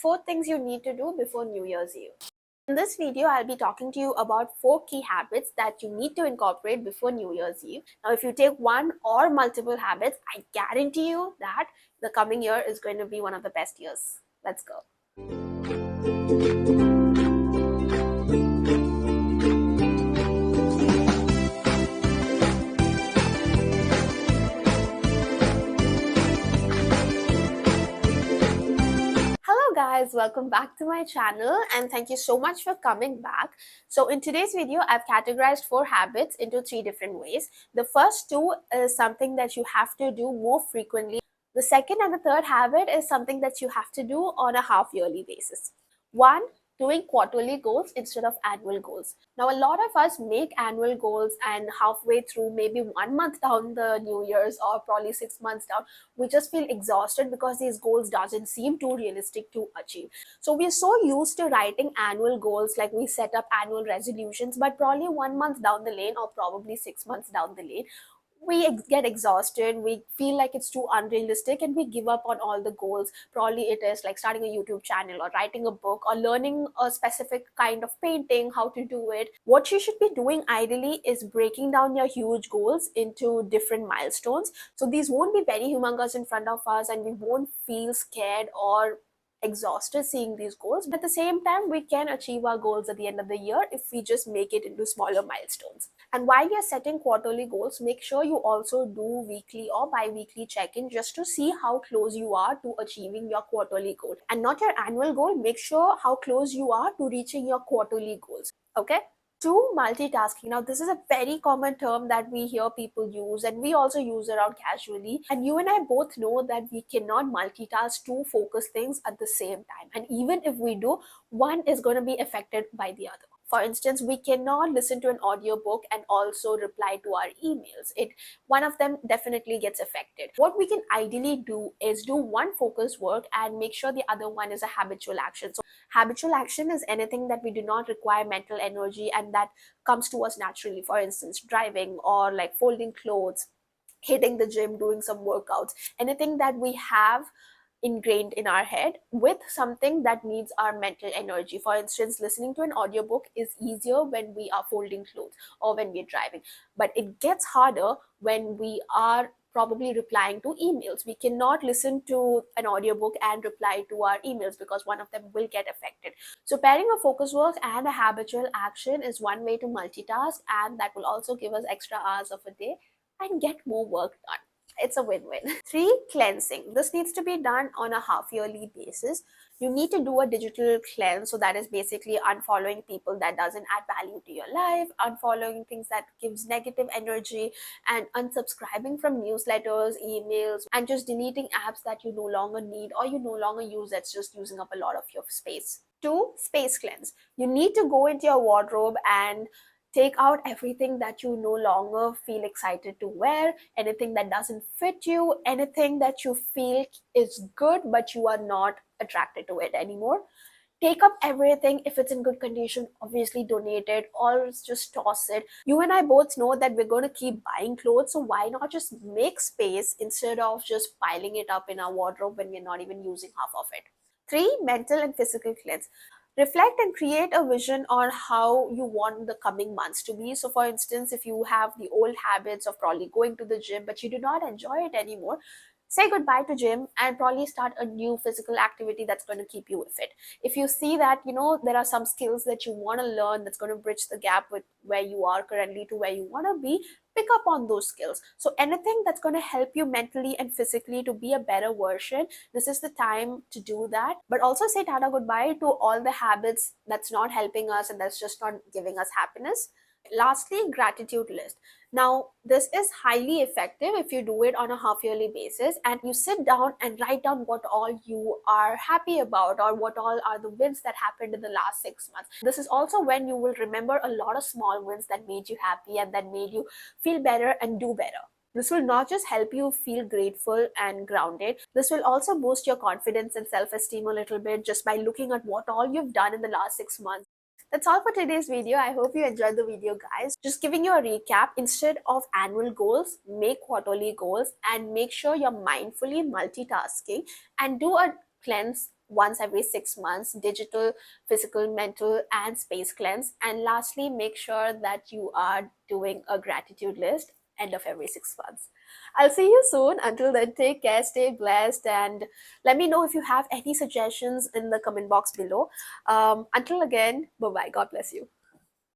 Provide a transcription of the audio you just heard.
4 things you need to do before New Year's Eve. In this video, I'll be talking to you about 4 key habits that you need to incorporate before New Year's Eve. Now, if you take one or multiple habits, I guarantee you that the coming year is going to be one of the best years. Let's go. Hello guys, welcome back to my channel and thank you so much for coming back. So in today's video, I've categorized 4 habits into 3 different ways. The first 2 is something that you have to do more frequently. The second and the third habit is something that you have to do on a half-yearly basis. 1. Doing quarterly goals instead of annual goals. Now, a lot of us make annual goals and halfway through, maybe 1 month down the New Year's or probably 6 months down, we just feel exhausted because these goals doesn't seem too realistic to achieve. So we're so used to writing annual goals, like we set up annual resolutions, but probably 1 month down the lane or probably 6 months down the lane, we get exhausted, we feel like it's too unrealistic, and we give up on all the goals. Probably it is like starting a YouTube channel or writing a book or learning a specific kind of painting, how to do it. What you should be doing ideally is breaking down your huge goals into different milestones, so these won't be very humongous in front of us and we won't feel scared or exhausted seeing these goals. But at the same time, we can achieve our goals at the end of the year if we just make it into smaller milestones. And while you're setting quarterly goals, make sure you also do weekly or bi-weekly check-in just to see how close you are to achieving your quarterly goal. And not your annual goal, make sure how close you are to reaching your quarterly goals. Okay? 2. Multitasking. Now, this is a very common term that we hear people use and we also use around casually. And you and I both know that we cannot multitask 2 focus things at the same time. And even if we do, one is going to be affected by the other. For instance, we cannot listen to an audiobook and also reply to our emails. One of them definitely gets affected. What we can ideally do is do one focused work and make sure the other one is a habitual action. So habitual action is anything that we do not require mental energy and that comes to us naturally. For instance, driving or like folding clothes, hitting the gym, doing some workouts, anything that we have ingrained in our head with something that needs our mental energy. For instance, listening to an audiobook is easier when we are folding clothes or when we're driving, but it gets harder when we are probably replying to emails. We cannot listen to an audiobook and reply to our emails because one of them will get affected. So pairing a focus work and a habitual action is one way to multitask, and that will also give us extra hours of a day and get more work done. It's a win-win. 3. Cleansing. This needs to be done on a half-yearly basis. You need to do a digital cleanse, so that is basically unfollowing people that doesn't add value to your life, unfollowing things that gives negative energy, and unsubscribing from newsletters, emails, and just deleting apps that you no longer need or you no longer use that's just using up a lot of your space. 2. Space cleanse. You need to go into your wardrobe and take out everything that you no longer feel excited to wear, anything that doesn't fit you, anything that you feel is good but you are not attracted to it anymore. Take up everything. If it's in good condition, obviously donate it or just toss it. You and I both know that we're going to keep buying clothes, so why not just make space instead of just piling it up in our wardrobe when we're not even using half of it. 3. Mental and physical cleanse. Reflect and create a vision on how you want the coming months to be. So for instance, if you have the old habits of probably going to the gym but you do not enjoy it anymore, say goodbye to gym and probably start a new physical activity that's going to keep you fit. If you see that there are some skills that you want to learn that's going to bridge the gap with where you are currently to where you want to be, pick up on those skills. So anything that's going to help you mentally and physically to be a better version, this is the time to do that. But also say tata goodbye to all the habits that's not helping us and that's just not giving us happiness. Lastly, gratitude list. Now, this is highly effective if you do it on a half-yearly basis and you sit down and write down what all you are happy about or what all are the wins that happened in the last 6 months. This is also when you will remember a lot of small wins that made you happy and that made you feel better and do better. This will not just help you feel grateful and grounded, this will also boost your confidence and self-esteem a little bit just by looking at what all you've done in the last 6 months. That's all for today's video. I hope you enjoyed the video, guys. Just giving you a recap, instead of annual goals, make quarterly goals and make sure you're mindfully multitasking and do a cleanse once every 6 months, digital, physical, mental, and space cleanse. And lastly, make sure that you are doing a gratitude list end of every 6 months. I'll see you soon. Until then, take care, stay blessed, and let me know if you have any suggestions in the comment box below. Until again, bye bye. God bless you.